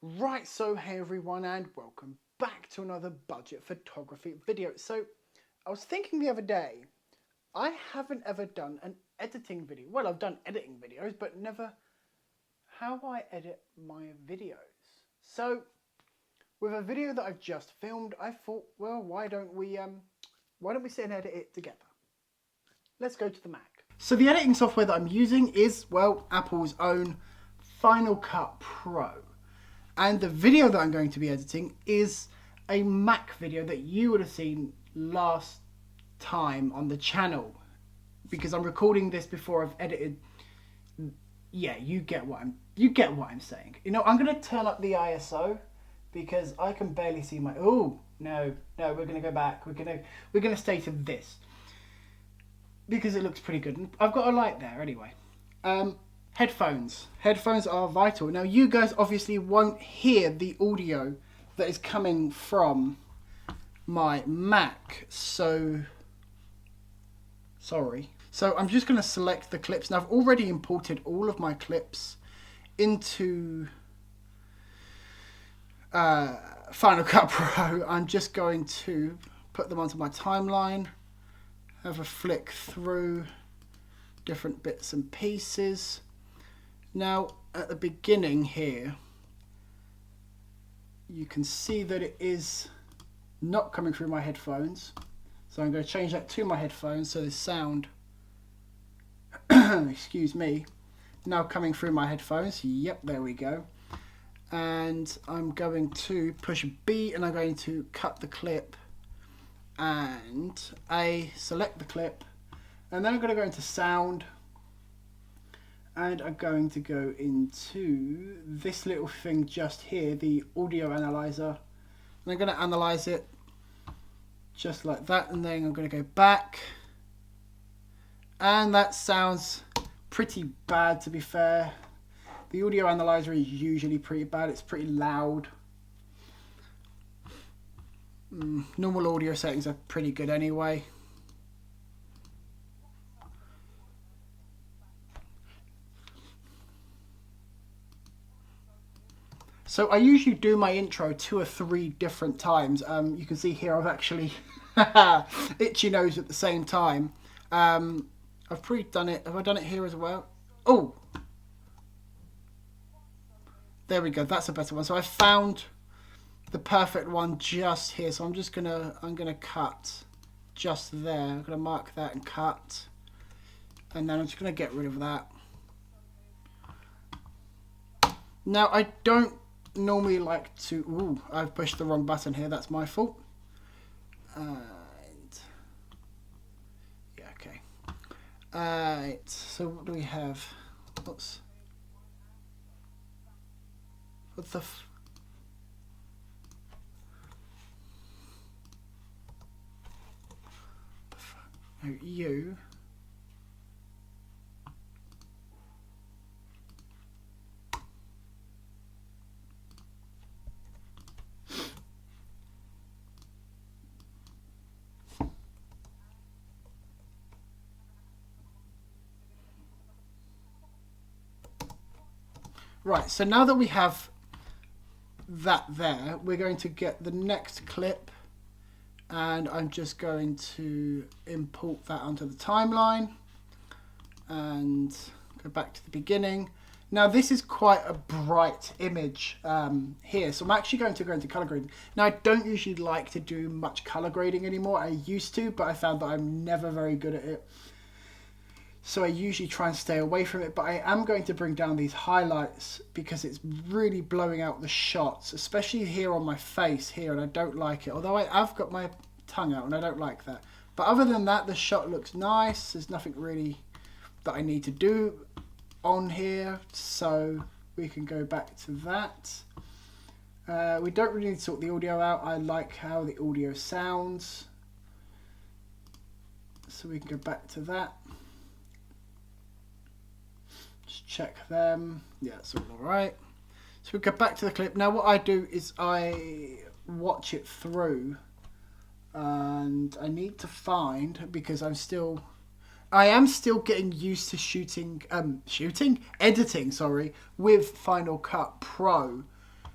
Right, so hey everyone and welcome back to another budget photography video. So I was thinking the other day, I haven't ever done an editing video. Well, I've done editing videos, but never how I edit my videos. So with a video that I've just filmed, I thought, well, why don't we sit and edit it together? Let's go to the Mac. So the editing software that I'm using is, well, Apple's own Final Cut Pro. And the video that I'm going to be editing is a Mac video that you would have seen last time on the channel. Because I'm recording this before I've edited. Yeah, you get what I'm saying. You know, I'm gonna turn up the ISO because I can barely see my. Oh no, we're gonna go back. We're gonna stay to this because it looks pretty good. And I've got a light there anyway. Headphones. Headphones are vital. Now, you guys obviously won't hear the audio that is coming from my Mac, so sorry. So I'm just going to select the clips. Now, I've already imported all of my clips into Final Cut Pro. I'm just going to put them onto my timeline, have a flick through different bits and pieces. Now, at the beginning here, you can see that it is not coming through my headphones. So I'm going to change that to my headphones so the sound, excuse me, now coming through my headphones. Yep, there we go. And I'm going to push B and I'm going to cut the clip and select the clip. And then I'm going to go into sound. And I'm going to go into this little thing just here, the audio analyzer. And I'm going to analyze it just like that. And then I'm going to go back. And that sounds pretty bad, to be fair. The audio analyzer is usually pretty bad. It's pretty loud. Normal audio settings are pretty good anyway. So I usually do my intro 2 or 3 different times. You can see here I've actually itchy nose at the same time. I've pre-done it. Have I done it here as well? Oh, there we go. That's a better one. So I found the perfect one just here. So I'm gonna cut just there. I'm gonna mark that and cut, and then I'm just gonna get rid of that. Now I don't normally like to. Ooh, I've pushed the wrong button here. That's my fault. And yeah, okay. Alright. So what do we have? What the? Oh, you. Right, so now that we have that there, we're going to get the next clip and I'm just going to import that onto the timeline and go back to the beginning. Now this is quite a bright image here, so I'm actually going to go into color grading. Now I don't usually like to do much color grading anymore. I used to, but I found that I'm never very good at it. So I usually try and stay away from it, but I am going to bring down these highlights because it's really blowing out the shots, especially here on my face here, and I don't like it. Although I've got my tongue out and I don't like that. But other than that, the shot looks nice. There's nothing really that I need to do on here, so we can go back to that. We don't really need to sort the audio out. I like how the audio sounds. So we can go back to that. Check them. Yeah, it's all right. So we go back to the clip. Now what I do is I watch it through, and I need to find, because I am still getting used to editing, sorry, with Final Cut Pro.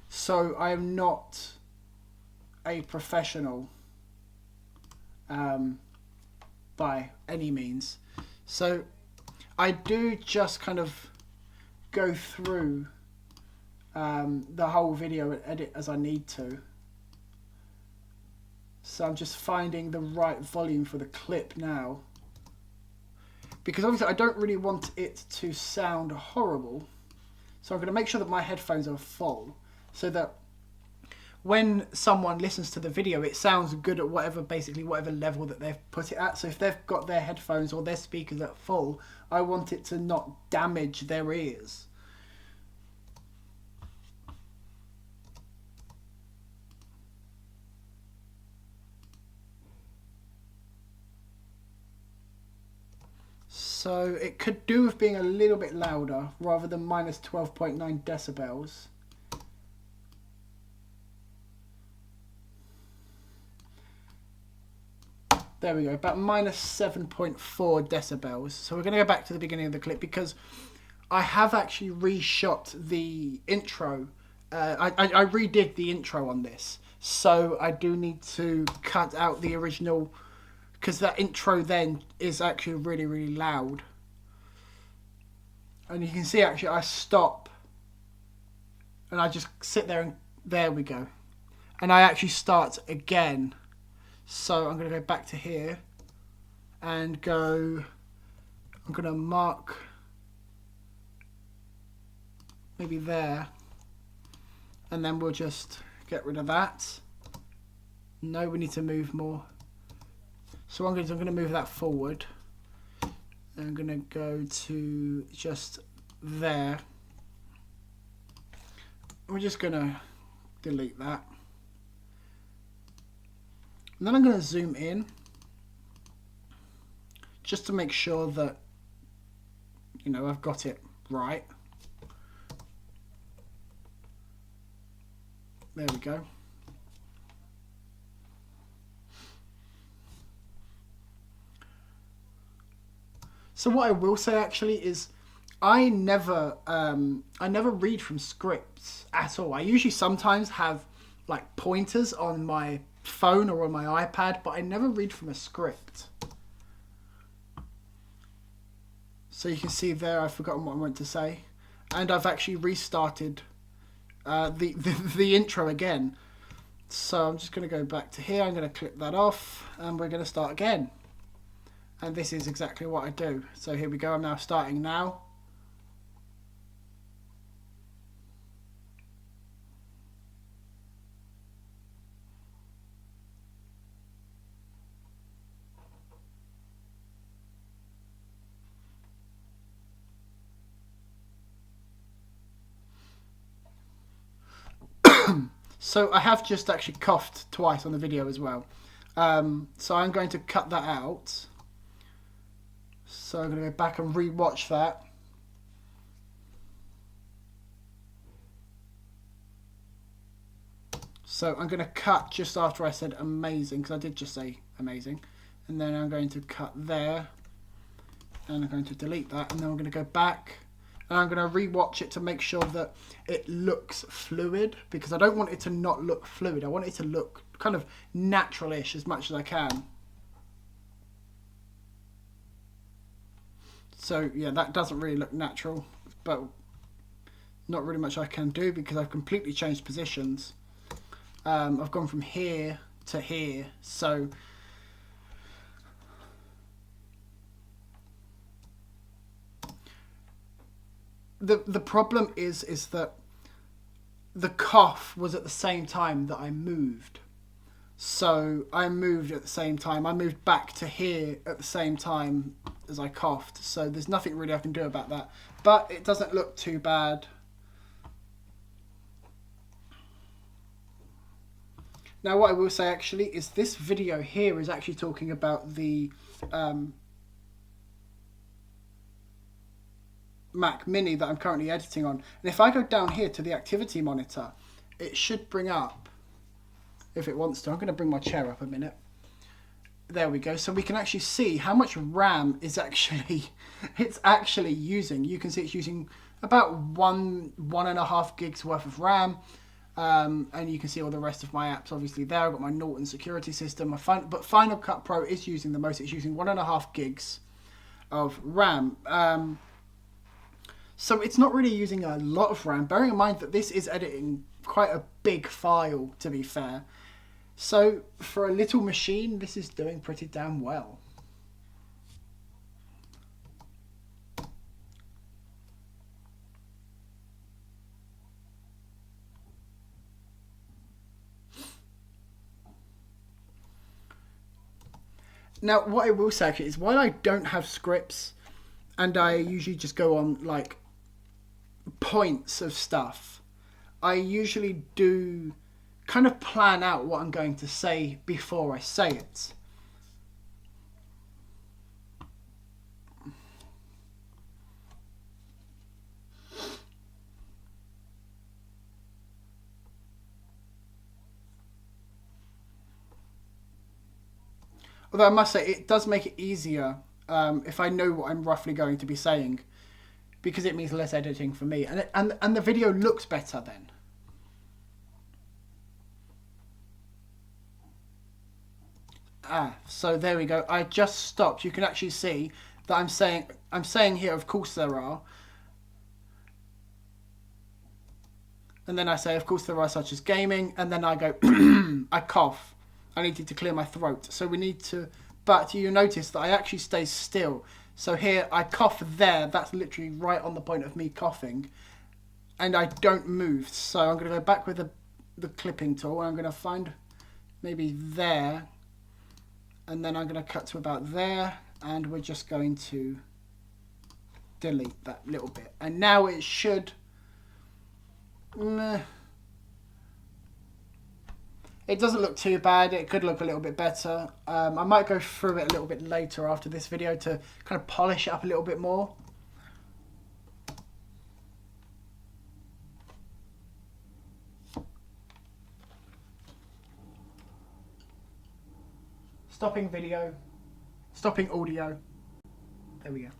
So I am not a professional by any means. So I do just kind of go through the whole video and edit as I need to. So I'm just finding the right volume for the clip now. Because obviously I don't really want it to sound horrible. So I'm going to make sure that my headphones are full so that when someone listens to the video, it sounds good at whatever level that they've put it at. So if they've got their headphones or their speakers at full, I want it to not damage their ears. So it could do with being a little bit louder rather than minus 12.9 decibels. There we go, about minus 7.4 decibels. So we're going to go back to the beginning of the clip because I have actually reshot the intro. I redid the intro on this. So I do need to cut out the original, because that intro then is actually really, really loud. And you can see actually I stop and I just sit there and there we go. And I actually start again. So I'm going to go back to here and go, I'm going to mark maybe there, and then we'll just get rid of that. No, we need to move more. So what I'm going to move that forward. I'm going to go to just there. We're just going to delete that. And then I'm going to zoom in just to make sure that, you know, I've got it right. There we go. So what I will say actually is I never read from scripts at all. I usually sometimes have like pointers on my phone or on my iPad, but I never read from a script. So you can see there I've forgotten what I meant to say, and I've actually restarted the intro again. So I'm just going to go back to here, I'm going to click that off, and we're going to start again. And this is exactly what I do. So here we go, I'm now starting now. So I have just actually coughed twice on the video as well. So I'm going to cut that out. So I'm going to go back and re-watch that. So I'm going to cut just after I said amazing, because I did just say amazing. And then I'm going to cut there. And I'm going to delete that. And then I'm going to go back. And I'm going to re-watch it to make sure that it looks fluid, because I don't want it to not look fluid. I want it to look kind of natural-ish as much as I can. So yeah, that doesn't really look natural, but not really much I can do because I've completely changed positions. I've gone from here to here, so the problem is that the cough was at the same time that I moved. So I moved at the same time. I moved back to here at the same time as I coughed. So there's nothing really I can do about that. But it doesn't look too bad. Now what I will say actually is this video here is actually talking about the Mac Mini that I'm currently editing on. And if I go down here to the activity monitor, it should bring up, if it wants to. I'm going to bring my chair up a minute. There we go. So we can actually see how much RAM is actually it's actually using. You can see it's using about 1.5 gigs worth of RAM. And you can see all the rest of my apps obviously there. I've got my Norton security system. But Final Cut Pro is using the most. It's using 1.5 gigs of RAM. So it's not really using a lot of RAM, bearing in mind that this is editing quite a big file, to be fair. So for a little machine, this is doing pretty damn well. Now, what I will say actually is, while I don't have scripts, and I usually just go on like points of stuff, I usually do kind of plan out what I'm going to say before I say it. Although I must say, it does make it easier if I know what I'm roughly going to be saying, because it means less editing for me, and the video looks better then. So there we go. I just stopped. You can actually see that I'm saying here, of course there are. And then I say, of course there are, such as gaming, and then I go, I cough. I needed to clear my throat. So we need to, but you notice that I actually stay still. So here I cough there. That's literally right on the point of me coughing. And I don't move. So I'm going to go back with the clipping tool. And I'm going to find maybe there. And then I'm going to cut to about there. And we're just going to delete that little bit. And now it should... It doesn't look too bad. It could look a little bit better. I might go through it a little bit later after this video to kind of polish it up a little bit more. Stopping video. Stopping audio. There we go.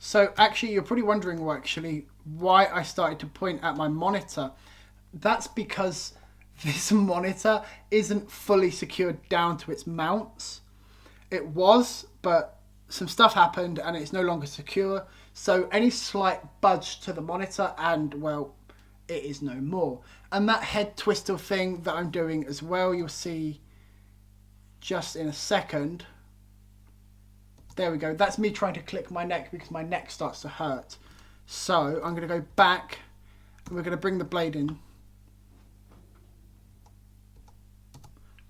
So actually, you're probably wondering why I started to point at my monitor. That's because this monitor isn't fully secured down to its mounts. It was, but some stuff happened and it's no longer secure. So any slight budge to the monitor and, well, it is no more. And that head twister thing that I'm doing as well, you'll see just in a second. There we go. That's me trying to click my neck because my neck starts to hurt. So I'm going to go back and we're going to bring the blade in.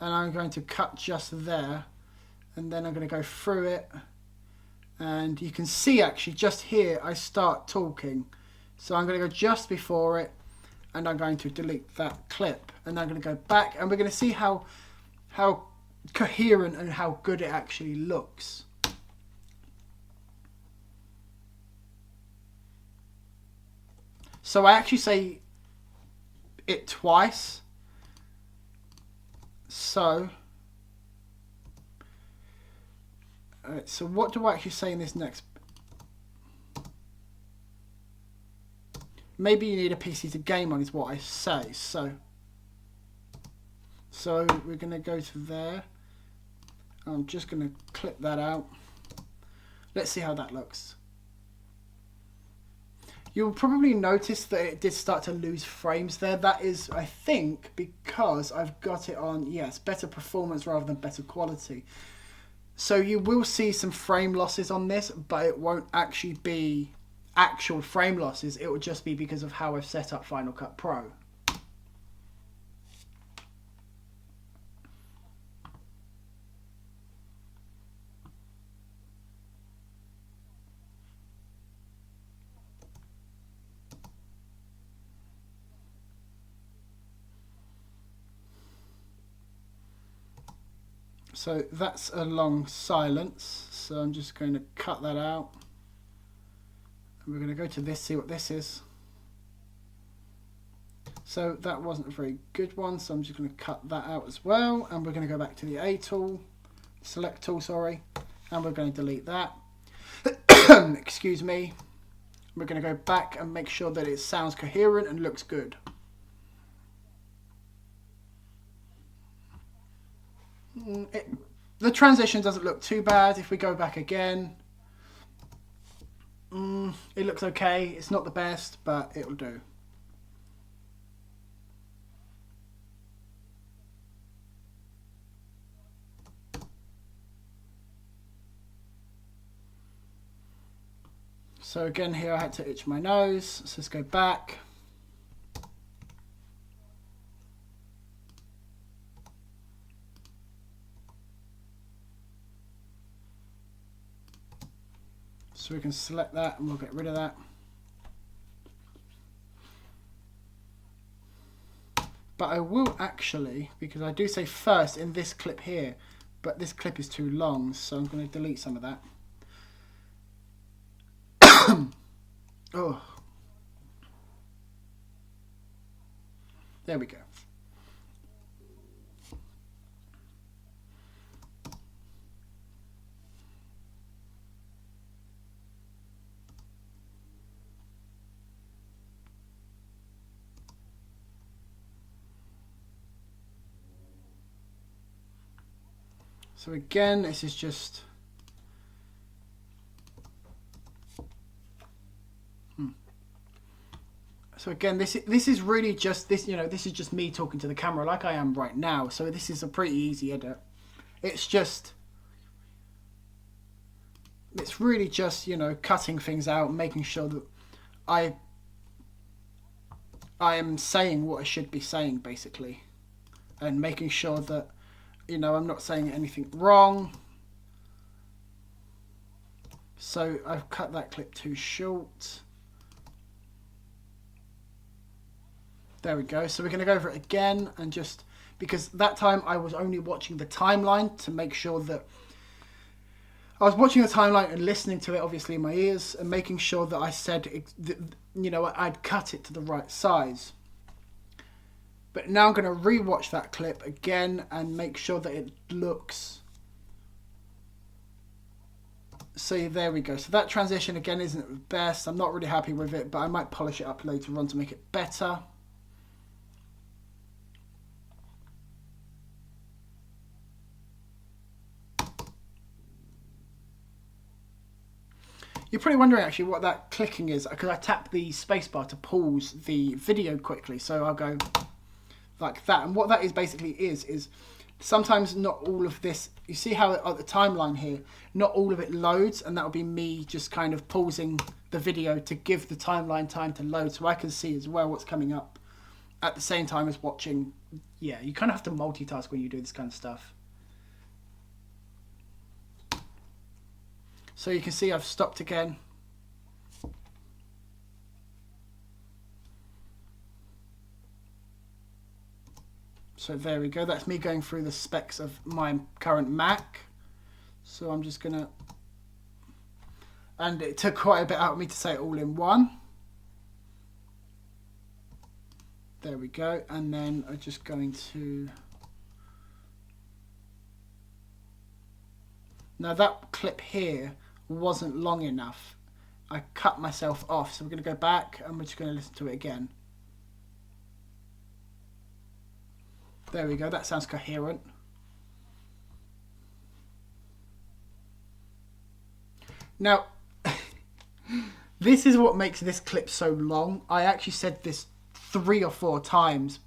And I'm going to cut just there. And then I'm going to go through it. And you can see actually just here I start talking. So I'm going to go just before it. And I'm going to delete that clip. And I'm going to go back. And we're going to see how coherent and how good it actually looks. So I actually say it twice. So what do I actually say in this next? Maybe you need a PC to game on is what I say. So we're going to go to there. I'm just going to clip that out. Let's see how that looks. You'll probably notice that it did start to lose frames there. That is, I think, because I've got it on, yes, better performance rather than better quality. So you will see some frame losses on this, but it won't actually be actual frame losses. It will just be because of how I've set up Final Cut Pro. So that's a long silence. So I'm just going to cut that out. And we're going to go to this, see what this is. So that wasn't a very good one, so I'm just going to cut that out as well. And we're going to go back to the A tool, select tool, sorry, and we're going to delete that. Excuse me. We're going to go back and make sure that it sounds coherent and looks good. The transition doesn't look too bad. If we go back again, it looks okay. It's not the best, but it'll do. So again, here I had to itch my nose. So let's go back. So we can select that and we'll get rid of that. But I will actually, because I do say first in this clip here, but this clip is too long, so I'm going to delete some of that. Oh, there we go. So again, this is just So again, this is really just this, you know, this is just me talking to the camera like I am right now. So this is a pretty easy edit. It's really just, you know, cutting things out, making sure that I am saying what I should be saying, basically, and making sure that, you know, I'm not saying anything wrong. So I've cut that clip too short. There we go. So we're going to go over it again, and just because that time I was only watching the timeline to make sure that I was watching the timeline and listening to it obviously in my ears and making sure that I said, you know, I'd cut it to the right size. But now I'm going to re-watch that clip again and make sure that it looks. So there we go. So that transition again isn't the best. I'm not really happy with it, but I might polish it up later on to make it better. You're probably wondering actually what that clicking is, because I tap the spacebar to pause the video quickly. So I'll go like that. And what that is basically is sometimes not all of this, you see how at the timeline here, not all of it loads, and that'll be me just kind of pausing the video to give the timeline time to load so I can see as well what's coming up at the same time as watching. Yeah, you kind of have to multitask when you do this kind of stuff. So you can see I've stopped again. So there we go. That's me going through the specs of my current Mac. So I'm just going to... And it took quite a bit out of me to say it all in one. There we go. And then I'm just going to... Now that clip here wasn't long enough. I cut myself off. So we're going to go back and we're just going to listen to it again. There we go, that sounds coherent. Now, this is what makes this clip so long. I actually said this 3 or 4 times,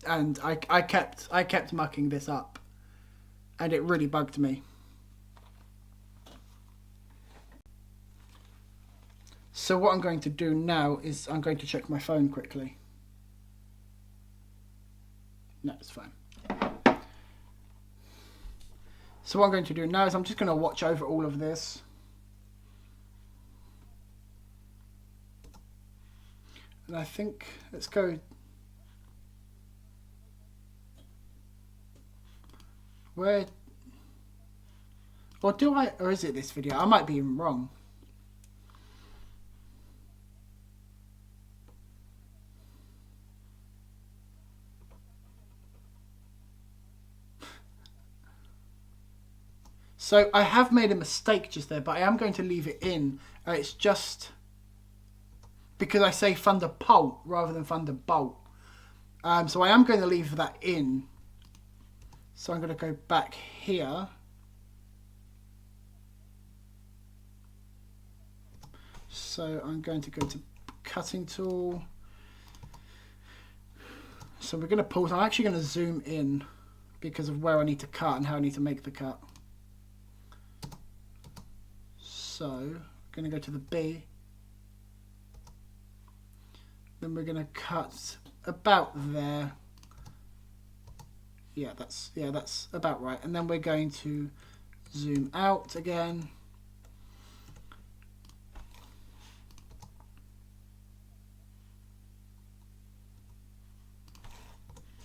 and I kept mucking this up, and it really bugged me. So what I'm going to do now is I'm going to check my phone quickly. No, it's fine. So what I'm going to do now is I'm just going to watch over all of this. And I think, let's go. Where, Or do I? Or is it this video? I might be even wrong. So I have made a mistake just there, but I am going to leave it in. It's just because I say Thunderbolt rather than Thunderbolt. So I am going to leave that in. So I'm going to go back here. So I'm going to go to cutting tool. So we're going to pause. I'm actually going to zoom in because of where I need to cut and how I need to make the cut. So I'm going to go to the B. Then we're going to cut about there. Yeah, that's about right. And then we're going to zoom out again.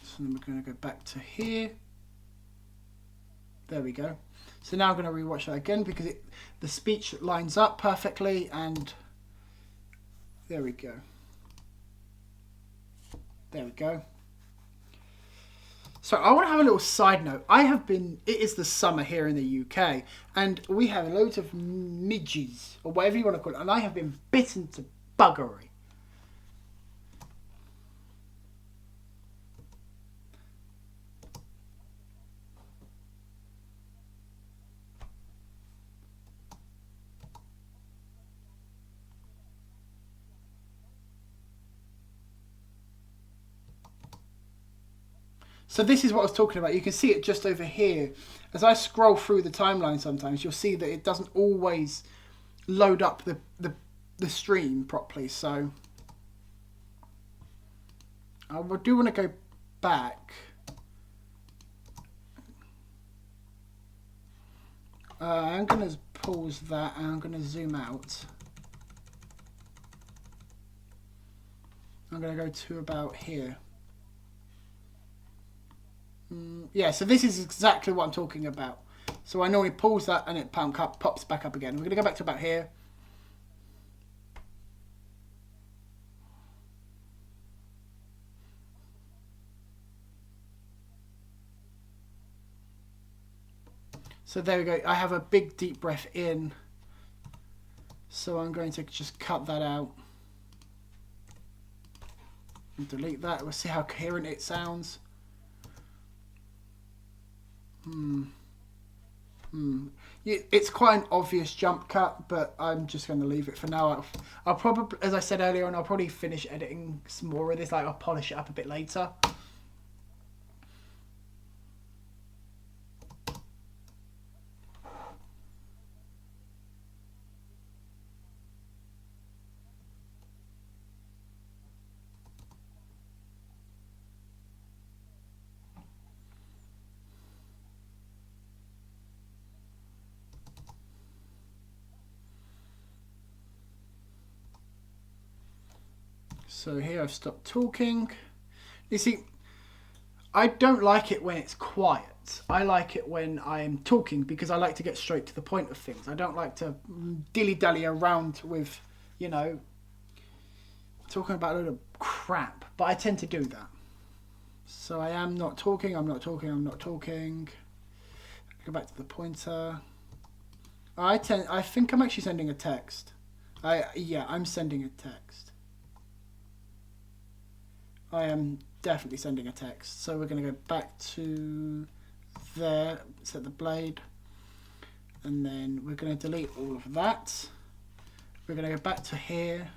So then we're going to go back to here. There we go. So now I'm going to rewatch that again because the speech lines up perfectly, and there we go. There we go. So I want to have a little side note. It is the summer here in the UK, and we have loads of midges, or whatever you want to call it, and I have been bitten to buggery. So this is what I was talking about. You can see it just over here. As I scroll through the timeline sometimes, you'll see that it doesn't always load up the stream properly. So I do want to go back. I'm going to pause that and I'm going to zoom out. I'm going to go to about here. Yeah, so this is exactly what I'm talking about. So I normally pause that and it pops back up again. We're going to go back to about here. So there we go. I have a big deep breath in. So I'm going to just cut that out. And delete that. We'll see how coherent it sounds. It's quite an obvious jump cut, but I'm just going to leave it for now. I'll probably, as I said earlier, and I'll probably finish editing some more of this. Like I'll polish it up a bit later. So here I've stopped talking. You see, I don't like it when it's quiet. I like it when I'm talking because I like to get straight to the point of things. I don't like to dilly-dally around with, you know, talking about a load of crap. But I tend to do that. So I am not talking, I'm not talking, I'm not talking. Go back to the pointer. I think I'm actually sending a text. Yeah, I'm sending a text. I am definitely sending a text. So we're going to go back to there, set the blade, and then we're going to delete all of that. We're going to go back to here.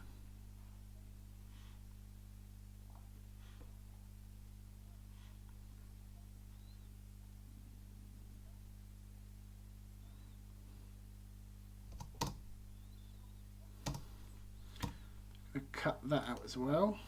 Cut that out as well.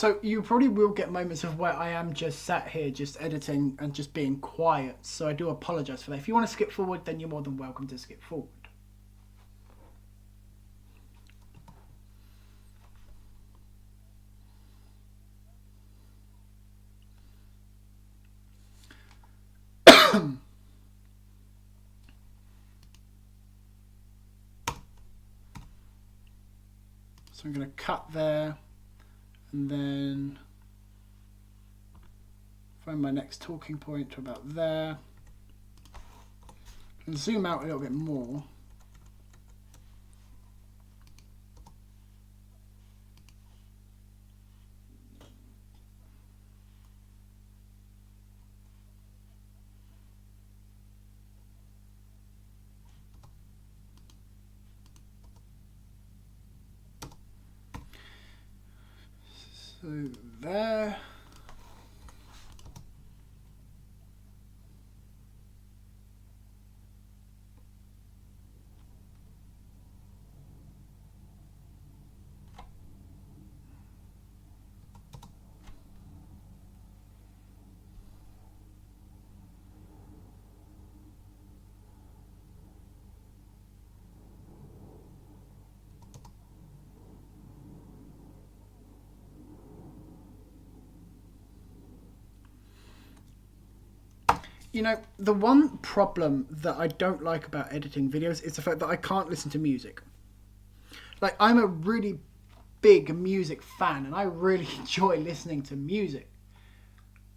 So you probably will get moments of where I am just sat here just editing and just being quiet. So I do apologise for that. If you want to skip forward, then you're more than welcome to skip forward. So I'm going to cut there and then find my next talking point to about there and zoom out a little bit more. So there. You know, the one problem that I don't like about editing videos is the fact that I can't listen to music. Like, I'm a really big music fan and I really enjoy listening to music.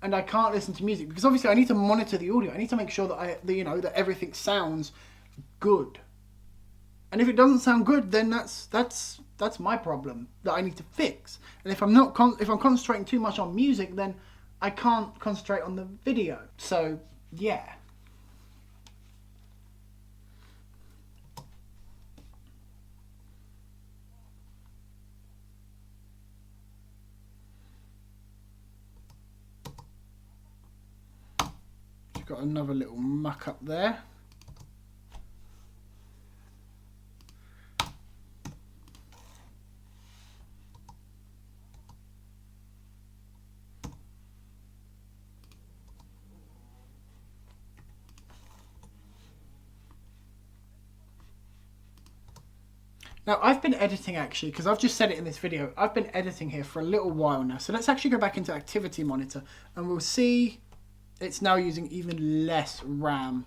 And I can't listen to music because obviously I need to monitor the audio. I need to make sure that that everything sounds good. And if it doesn't sound good, then that's my problem that I need to fix. And if I'm concentrating too much on music, then I can't concentrate on the video. So, yeah. You've got another little muck up there. Now, I've been editing actually, because I've just said it in this video, I've been editing here for a little while now. So let's actually go back into Activity Monitor and we'll see it's now using even less RAM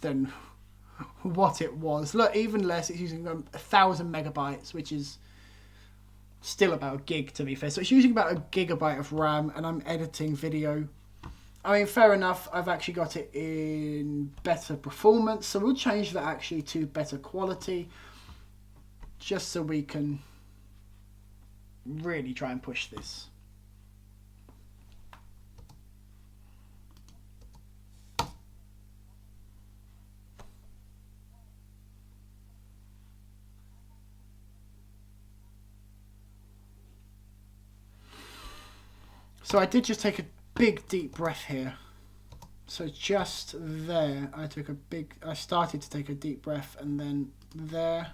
than what it was. Look, even less, it's using 1,000 megabytes, which is still about a gig to be fair. So it's using about a gigabyte of RAM and I'm editing video. I mean, fair enough, I've actually got it in better performance. So we'll change that actually to better quality, just so we can really try and push this. So I did just take a big deep breath here. So just there, I started to take a deep breath and then there.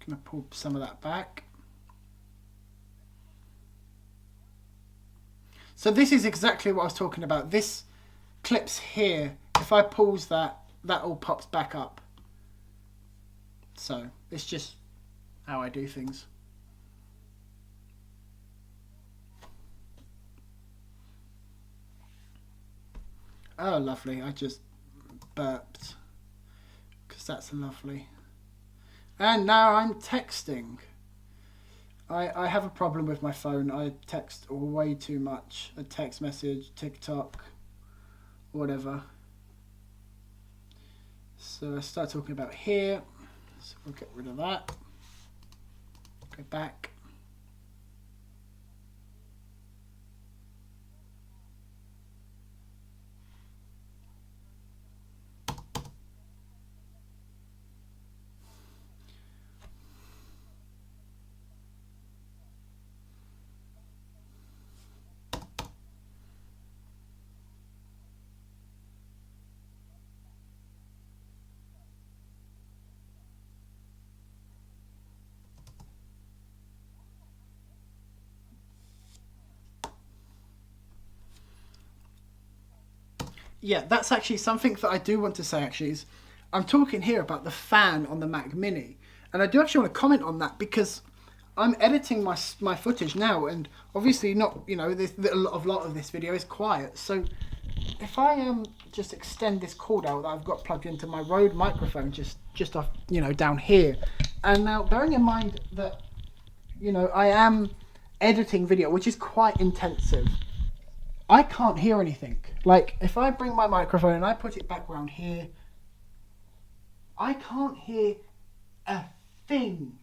Gonna pull some of that back. So this is exactly what I was talking about. This clips here, if I pause that, that all pops back up. So it's just how I do things. Oh, lovely. I just burped because that's lovely. And now I'm texting. I have a problem with my phone. I text way too much. A text message, TikTok, whatever. So I start talking about here. So we'll get rid of that. Go back. yeah, that's actually something that I do want to say actually is I'm talking here about the fan on the Mac Mini. And I do actually want to comment on that because I'm editing my footage now, and obviously not, you know, a lot of this video is quiet. So if I just extend this cord out that I've got plugged into my Rode microphone just off, you know, down here. And now bearing in mind that, you know, I am editing video, which is quite intensive, I can't hear anything. Like if I bring my microphone and I put it back around here, I can't hear a thing.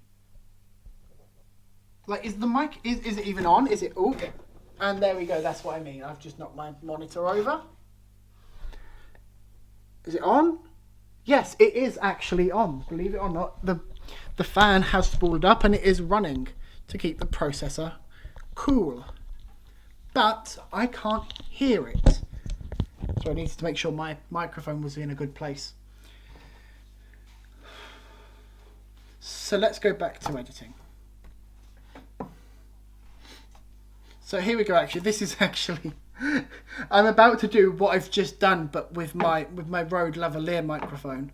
Like, is the mic, is it even on? Is it, oh, and there we go, that's what I mean. I've just knocked my monitor over. Is it on? Yes, it is actually on, believe it or not. The fan has spooled up and it is running to keep the processor cool. But I can't hear it. So I needed to make sure my microphone was in a good place. So let's go back to editing. So here we go. Actually, this is actually I'm about to do what I've just done, but with my Rode lavalier microphone.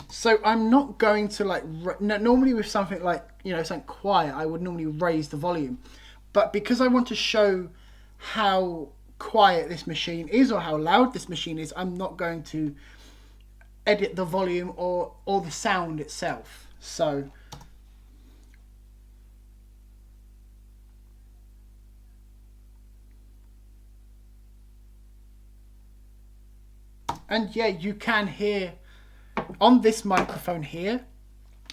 So I'm not going to like normally with something like, you know, something quiet, I would normally raise the volume, but because I want to show how quiet this machine is or how loud this machine is, I'm not going to edit the volume or the sound itself. So and yeah, you can hear on this microphone here,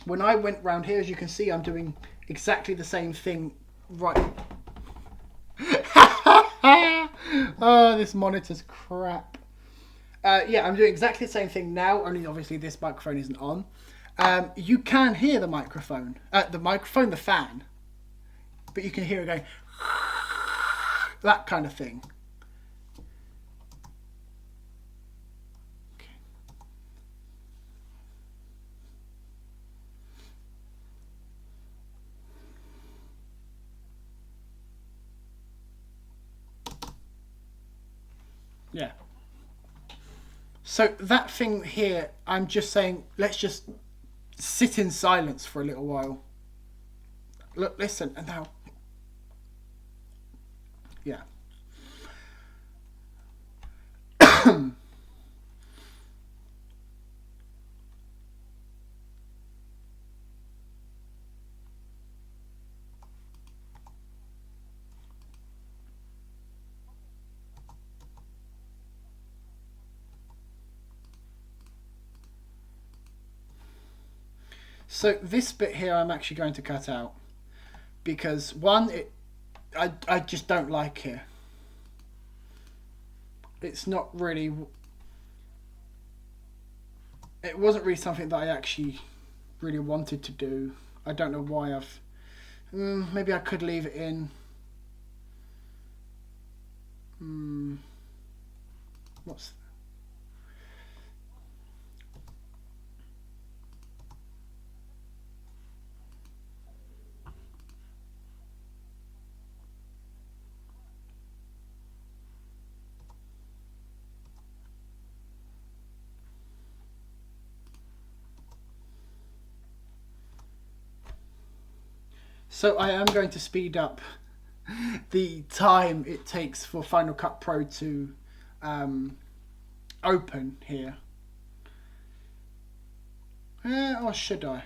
when I went round here, as you can see, I'm doing exactly the same thing right. Oh, this monitor's crap. Yeah, I'm doing exactly the same thing now, only obviously this microphone isn't on. You can hear the microphone, the fan, but you can hear it going that kind of thing. Yeah. So that thing here, I'm just saying, let's just sit in silence for a little while. Look, listen, and now. Yeah. So this bit here I'm actually going to cut out because one, I just don't like it. It's not really, it wasn't really something that I actually really wanted to do. I don't know why I've, maybe I could leave it in. What's So I am going to speed up the time it takes for Final Cut Pro to open here. Or should I?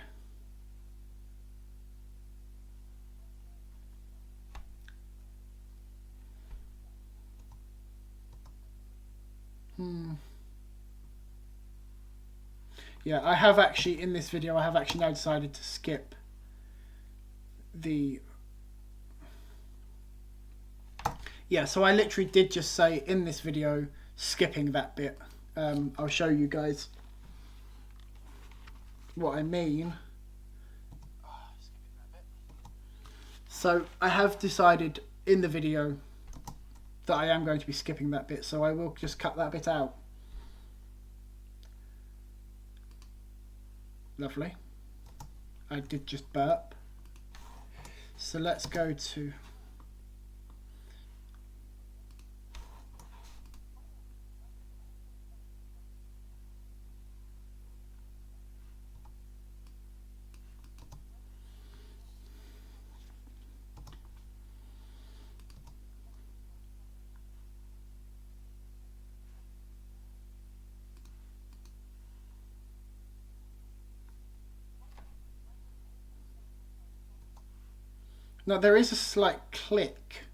Yeah, I have actually, in this video, I have actually now decided to skip the... Yeah, so I literally did just say in this video, skipping that bit. I'll show you guys what I mean. So I have decided in the video that I am going to be skipping that bit, so I will just cut that bit out. Lovely. I did just burp. So let's go to Now there is a slight click.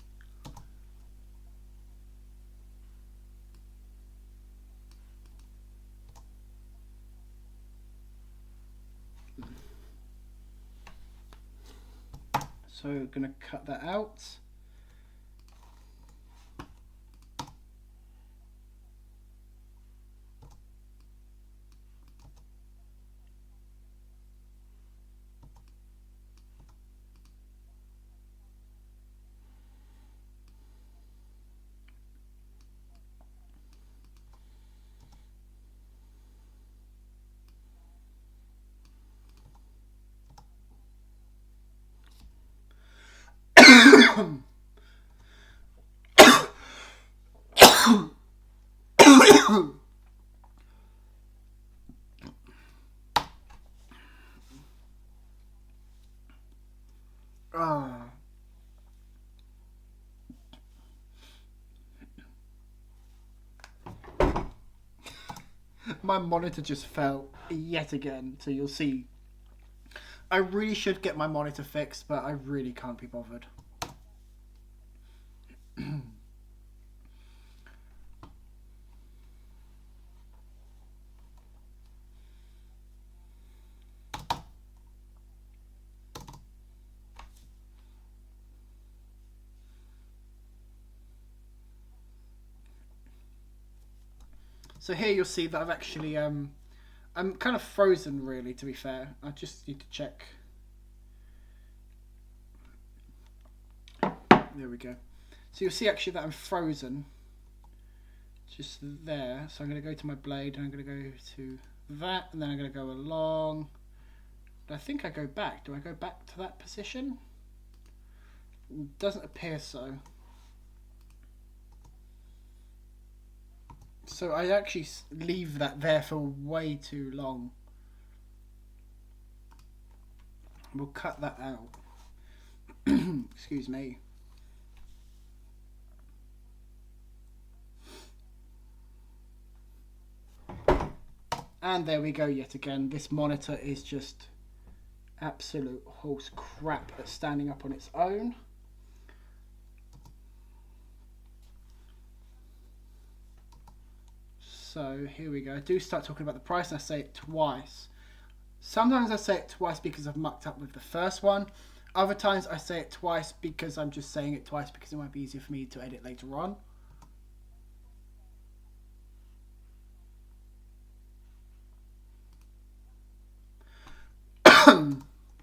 So we're going to cut that out. My monitor just fell yet again, so you'll see. I really should get my monitor fixed, but I really can't be bothered. So here you'll see that I've actually, I'm kind of frozen really, to be fair. I just need to check. There we go. So you'll see actually that I'm frozen. Just there. So I'm going to go to my blade and I'm going to go to that and then I'm going to go along. But I think I go back. Do I go back to that position? It doesn't appear so. So I actually leave that there for way too long. We'll cut that out. Excuse me. And there we go yet again. This monitor is just absolute horse crap at standing up on its own. So here we go. I do start talking about the price and I say it twice. Sometimes I say it twice because I've mucked up with the first one. Other times I say it twice because I'm just saying it twice because it might be easier for me to edit later on.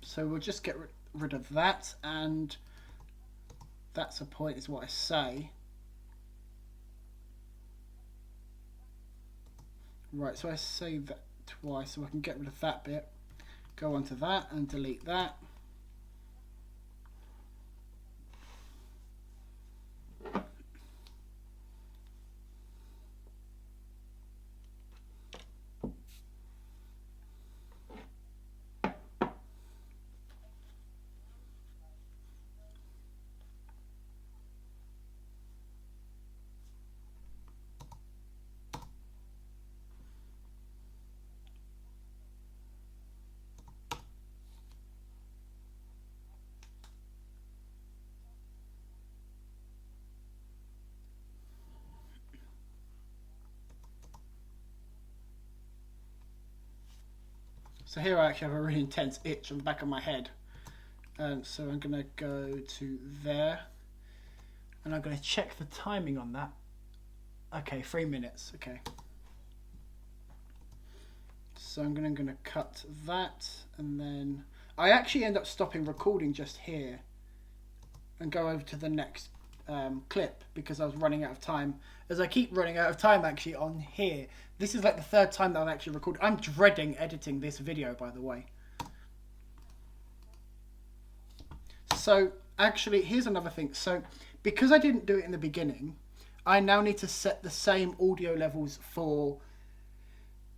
So we'll just get rid of that, and that's a point is what I say. Right, so I say that twice so I can get rid of that bit. Go onto that and delete that. So here I actually have a really intense itch on the back of my head. So I'm going to go to there. And I'm going to check the timing on that. Okay, 3 minutes. Okay. So I'm going to cut that. And then I actually end up stopping recording just here. And go over to the next clip because I was running out of time. As I keep running out of time actually on here. This is like the third time that I've actually recorded. I'm dreading editing this video, by the way. So actually, here's another thing. So because I didn't do it in the beginning, I now need to set the same audio levels for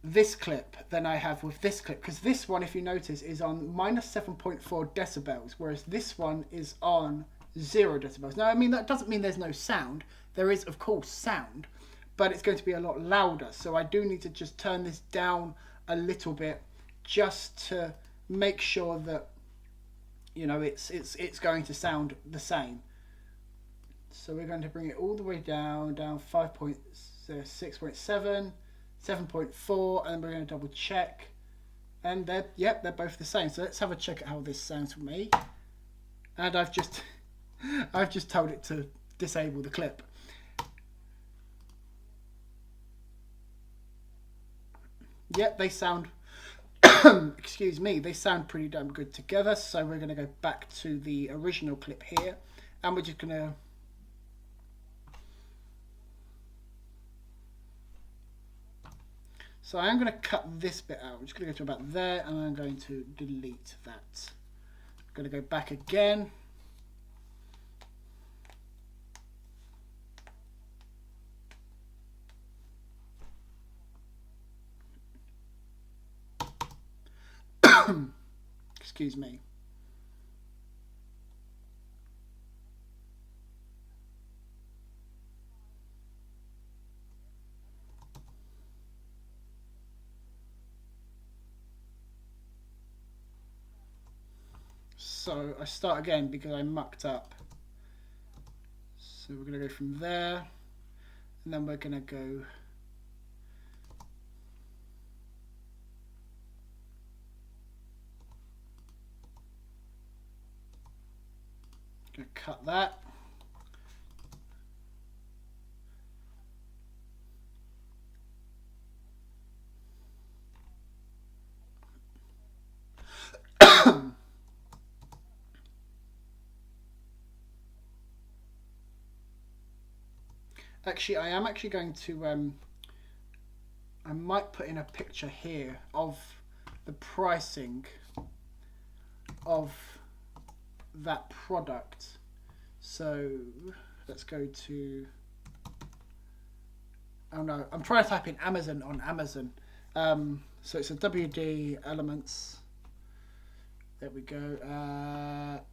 this clip than I have with this clip. Because this one, if you notice, is on minus 7.4 decibels, whereas this one is on 0 decibels. Now, I mean, that doesn't mean there's no sound. There is, of course, sound, but it's going to be a lot louder. So I do need to just turn this down a little bit just to make sure that you know, it's going to sound the same. So we're going to bring it all the way down 5.6.7, 7.4, and we're going to double check. And they're both the same. So let's have a check at how this sounds for me. And I've just told it to disable the clip. Yep, they sound excuse me, they sound pretty damn good together. So we're going to go back to the original clip here, and we're just going to so I am going to cut this bit out. I'm just going to go to about there, and I'm going to delete that. I'm going to go back again. Excuse me. So I start again because I mucked up. So we're going to go from there, and then we're going to go cut that. Actually, I am actually going to I might put in a picture here of the pricing of that product. So let's go to, oh no, I'm trying to type in Amazon on Amazon. So it's a WD Elements. There we go.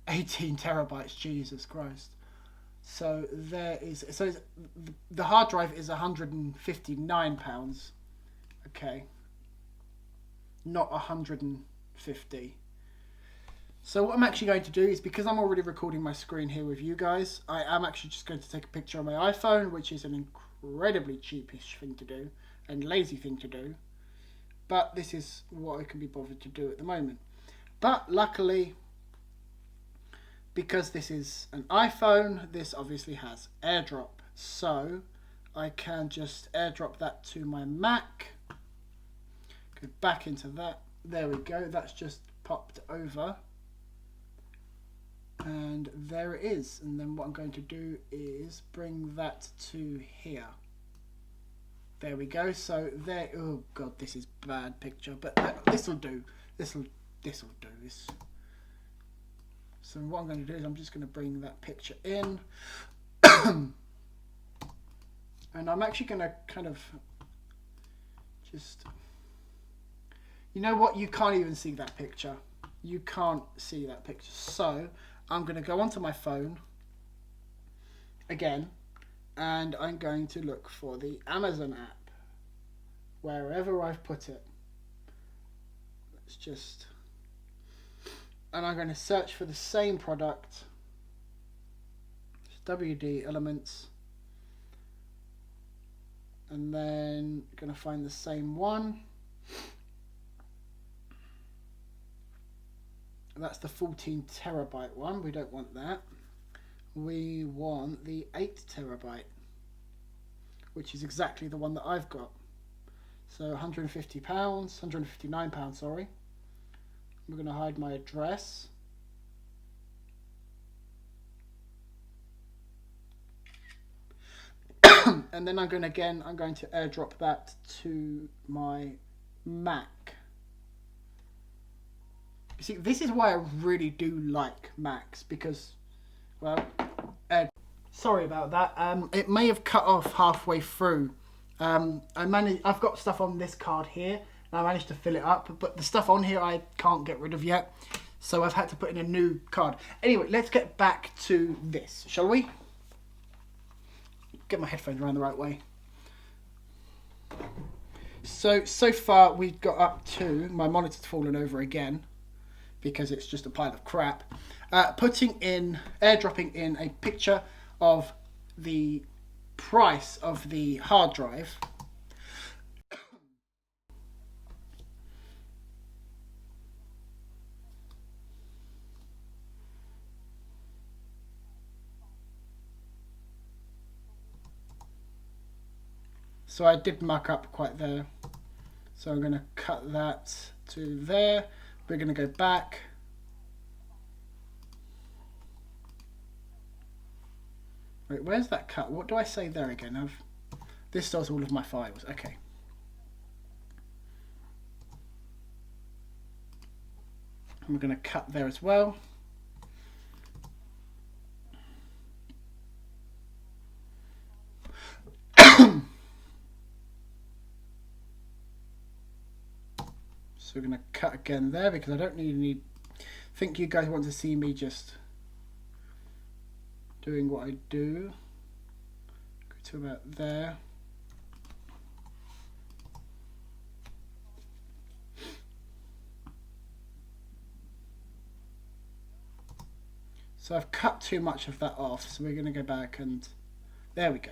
18 terabytes, Jesus Christ. So there is, so the hard drive is £159. Okay. Not 150. So what I'm actually going to do is, because I'm already recording my screen here with you guys, I am actually just going to take a picture on my iPhone, which is an incredibly cheapish thing to do and lazy thing to do. But this is what I can be bothered to do at the moment. But luckily, because this is an iPhone, this obviously has AirDrop. So I can just AirDrop that to my Mac. Go back into that. There we go. That's just popped over. And there it is. And then what I'm going to do is bring that to here. There we go. So there. Oh God, this is bad picture, but this will do. This will do. This. So what I'm going to do is I'm just going to bring that picture in, and I'm actually going to kind of just. You know what? You can't even see that picture. You can't see that picture. So I'm going to go onto my phone again, and I'm going to look for the Amazon app wherever I've put it. Let's just, and I'm going to search for the same product. It's WD Elements, and then going to find the same one. That's the 14 terabyte one. We don't want that. We want the 8 terabyte, which is exactly the one that I've got. So £150, £159, sorry. We're going to hide my address. And then I'm going to AirDrop that to my Mac. You see, this is why I really do like Macs, because, well, sorry about that. It may have cut off halfway through. I've got stuff on this card here, and I managed to fill it up, but the stuff on here I can't get rid of yet, so I've had to put in a new card. Anyway, let's get back to this, shall we? Get my headphones around the right way. So far we've got up to, my monitor's fallen over again, because it's just a pile of crap. Airdropping in a picture of the price of the hard drive. So I did muck up quite there. So I'm going to cut that to there. We're going to go back. Wait, where's that cut? What do I say there again? This does all of my files. Okay. And we're going to cut there as well. So we're going to cut again there because I don't need. I think you guys want to see me just doing what I do. Go to about there. So I've cut too much of that off, so we're going to go back and there we go.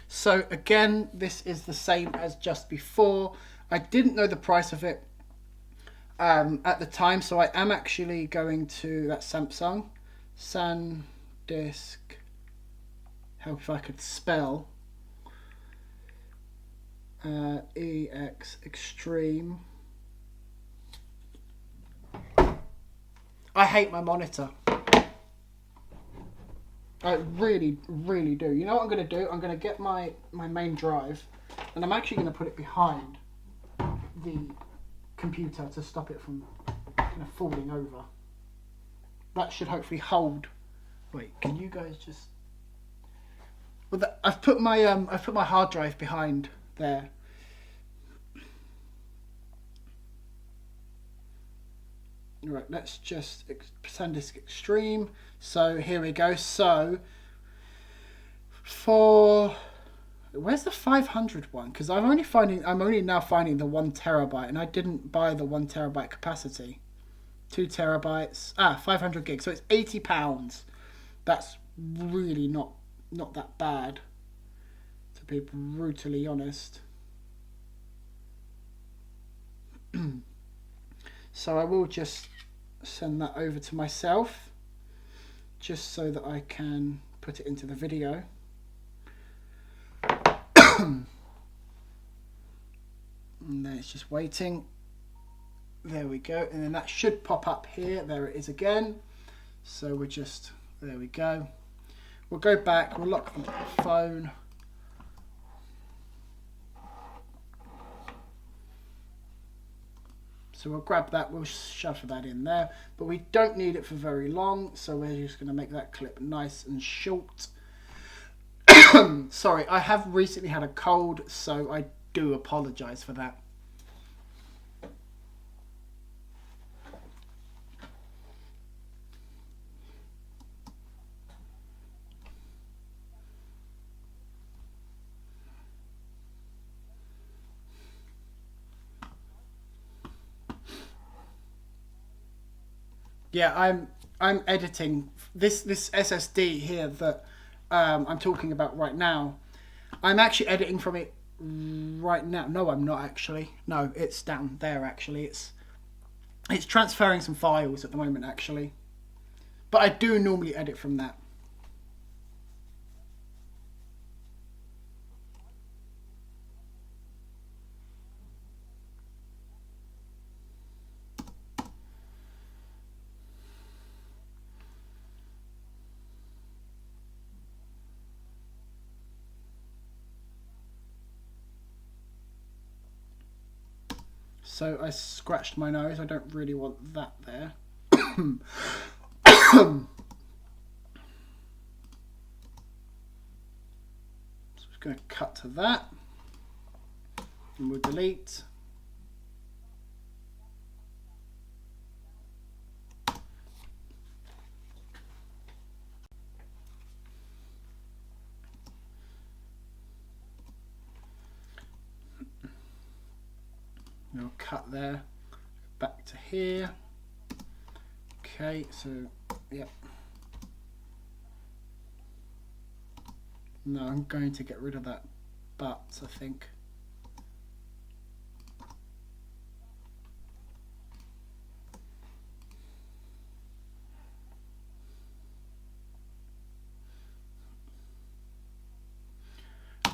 So again, this is the same as just before. I didn't know the price of it at the time, so I am actually going to that Samsung SanDisk. Help if I could spell. EX Extreme. I hate my monitor. I really, really do. You know what I'm going to do? I'm going to get my main drive and I'm actually going to put it behind the computer to stop it from kind of falling over. That should hopefully hold. Wait, can you guys just... Well, I've put my hard drive behind there. Right, let's just SanDisk Extreme. So here we go. So for where's the 500 one? Because I'm only now finding the 1 terabyte, and I didn't buy the 1 terabyte capacity. 2 terabytes. 500 gigs. So it's £80. That's really not that bad, to be brutally honest. So I will just send that over to myself, just so that I can put it into the video. And then it's just waiting. There we go. And then that should pop up here. There it is again. So we're just, there we go. We'll go back, we'll lock the phone. So we'll grab that, we'll shove that in there, but we don't need it for very long, so we're just going to make that clip nice and short. Sorry, I have recently had a cold, so I do apologise for that. Yeah, I'm editing this SSD here that I'm talking about right now. I'm actually editing from it right now. No, I'm not actually. No, it's down there actually. It's transferring some files at the moment actually. But I do normally edit from that. So I scratched my nose. I don't really want that there. just going to cut to that, and we'll delete. We'll cut there, back to here. Okay, so yep. No, I'm going to get rid of that but, I think.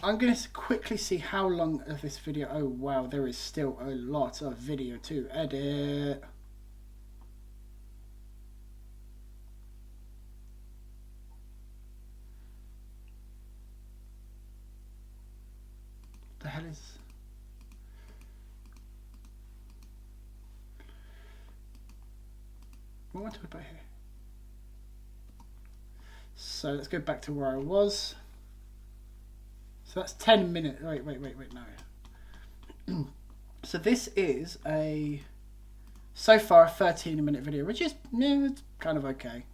I'm going to quickly see how long of this video. Oh wow, there is still a lot of video to edit. What the hell is... What am I talking about here? So let's go back to where I was. So that's 10 minutes. Wait, no. So this is so far a 13-minute video, which is, yeah, it's kind of okay.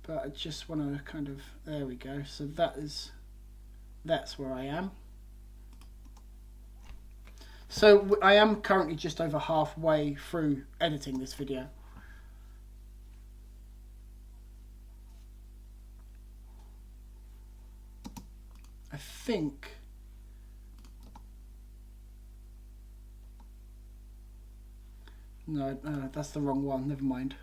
But I just want to kind of, there we go. So that's where I am. So I am currently just over halfway through editing this video. I think no, that's the wrong one. Never mind.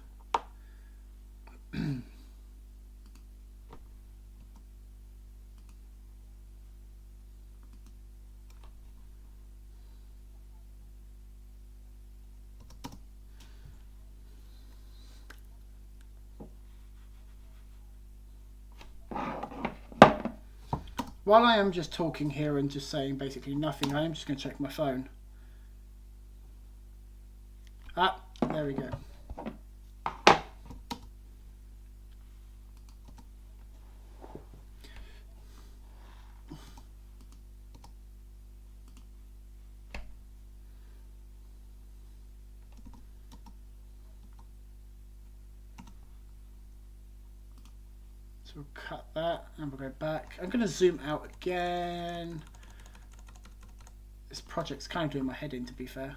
While I am just talking here and just saying basically nothing, I am just going to check my phone. Ah, there we go. So we'll cut that and we'll go back. I'm going to zoom out again. This project's kind of doing my head in, to be fair.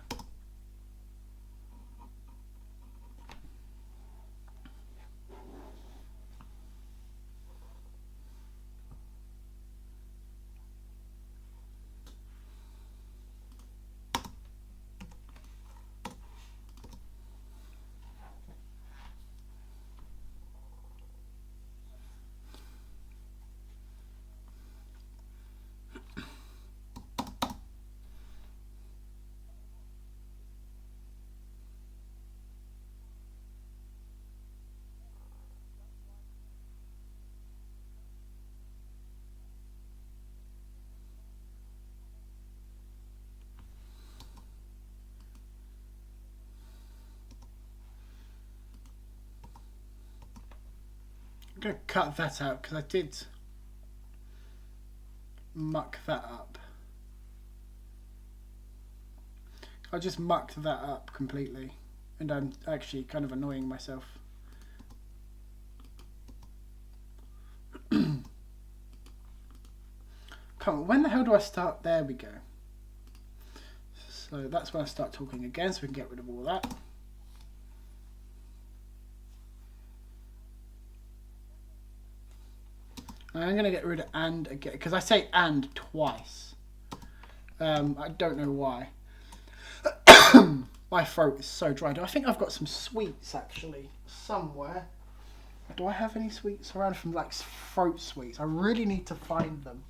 I'm going to cut that out because I did muck that up. I just mucked that up completely and I'm actually kind of annoying myself. Come on, when the hell do I start? There we go. So that's when I start talking again, so we can get rid of all that. I'm going to get rid of and again, because I say and twice. I don't know why. My throat is so dry. I think I've got some sweets actually somewhere. Do I have any sweets around from like throat sweets? I really need to find them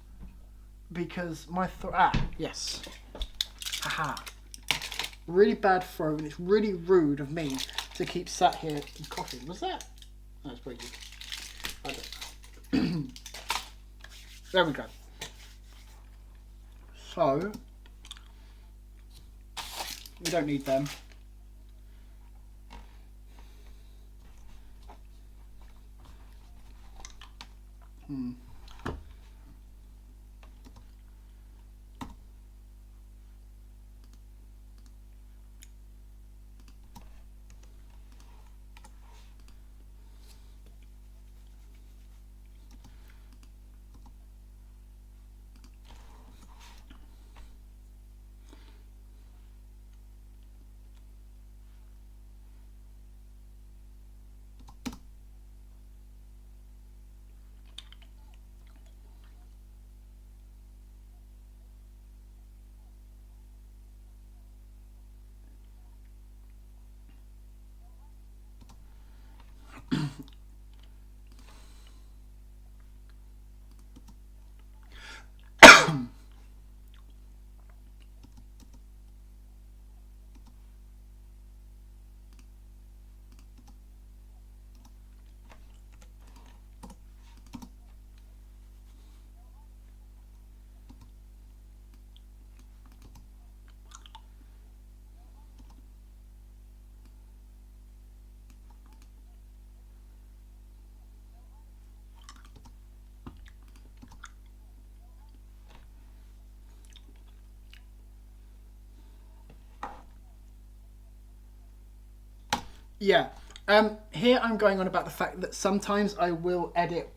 because my throat. Ah, yes. Haha. Really bad throat, and it's really rude of me to keep sat here and coughing. Was that? That's pretty good. I don't know. There we go. So we don't need them. Yeah. Here I'm going on about the fact that sometimes I will edit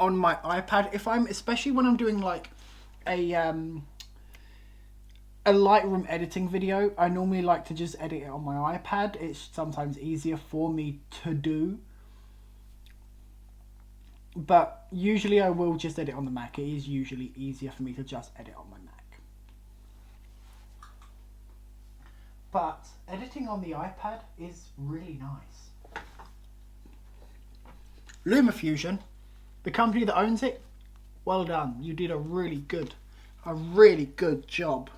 on my iPad especially when I'm doing like a Lightroom editing video. I normally like to just edit it on my iPad. It's sometimes easier for me to do. But usually I will just edit on the Mac. It is usually easier for me to just edit on my Mac. But editing on the iPad is really nice. LumaFusion, the company that owns it, well done. You did a really good job.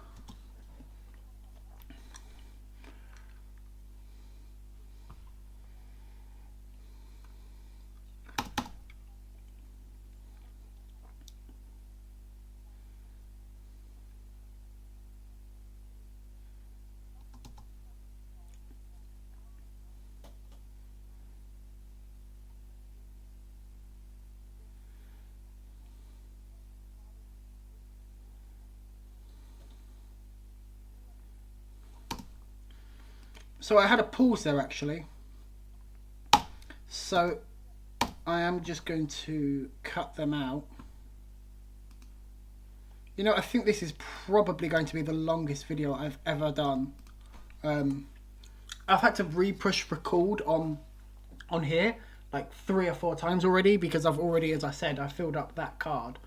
So I had a pause there actually. So I am just going to cut them out. You know, I think this is probably going to be the longest video I've ever done. I've had to re-push record on here like 3 or 4 times already because I've already, as I said, I filled up that card.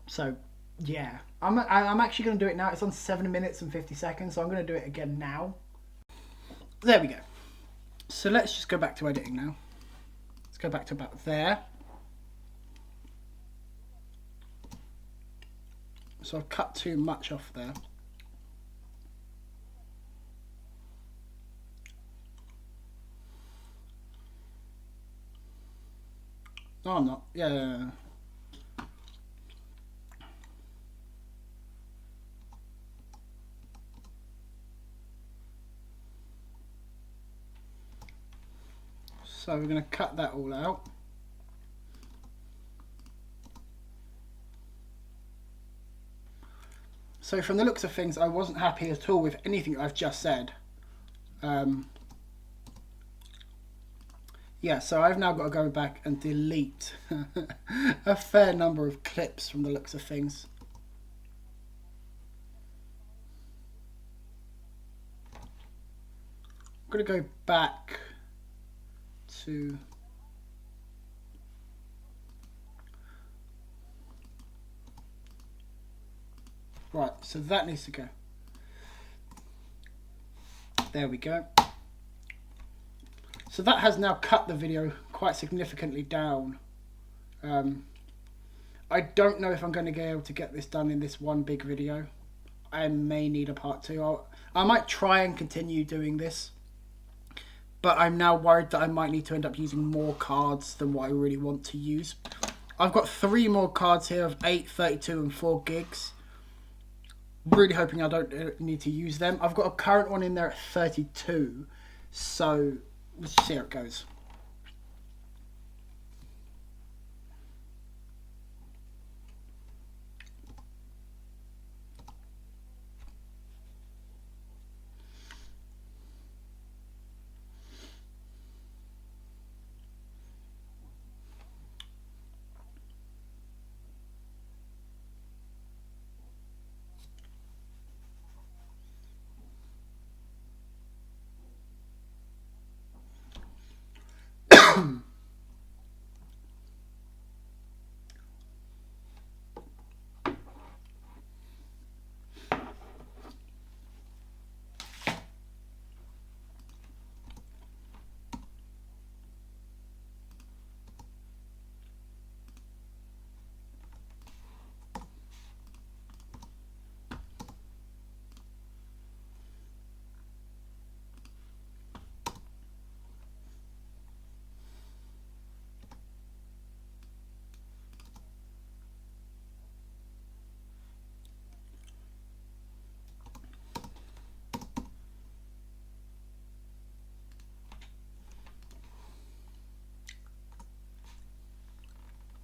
So yeah, I'm actually going to do it now. It's on 7 minutes and 50 seconds, so I'm going to do it again now. There we go. So let's just go back to editing now. Let's go back to about there. So I've cut too much off there. No, I'm not. Yeah. So we're going to cut that all out. So from the looks of things, I wasn't happy at all with anything I've just said. Yeah, so I've now got to go back and delete a fair number of clips from the looks of things. I'm going to go back to... Right, so that needs to go. There we go. So that has now cut the video quite significantly down. I don't know if I'm going to be able to get this done in this one big video. I may need a part 2. I might try and continue doing this. But I'm now worried that I might need to end up using more cards than what I really want to use. I've got 3 more cards here of 8, 32 and 4 gigs. Really hoping I don't need to use them. I've got a current one in there at 32. So let's see how it goes.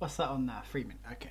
What's that on there? 3 minutes. Okay.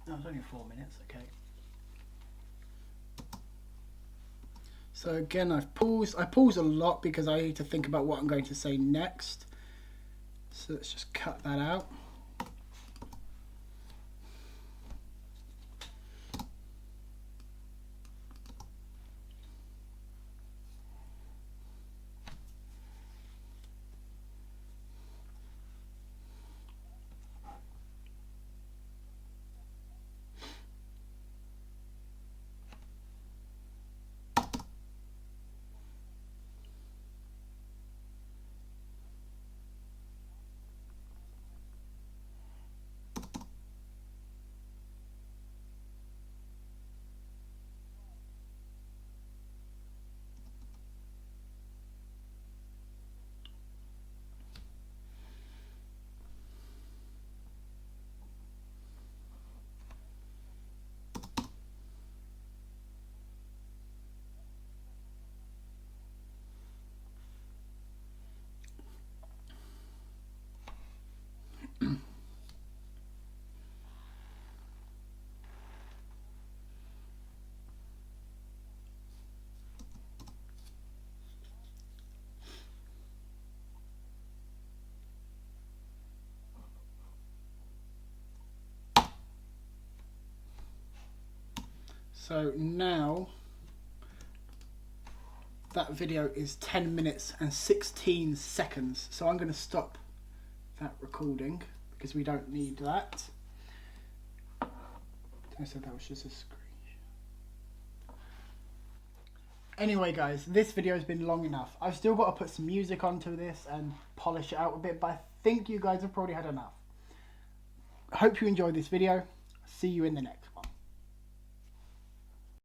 No, it's only 4 minutes, okay. So again, I pause a lot because I need to think about what I'm going to say next. So let's just cut that out. So now that video is 10 minutes and 16 seconds. So I'm going to stop that recording because we don't need that. I said that was just a screen. Anyway guys, this video has been long enough. I've still got to put some music onto this and polish it out a bit, but I think you guys have probably had enough. I hope you enjoyed this video. See you in the next one.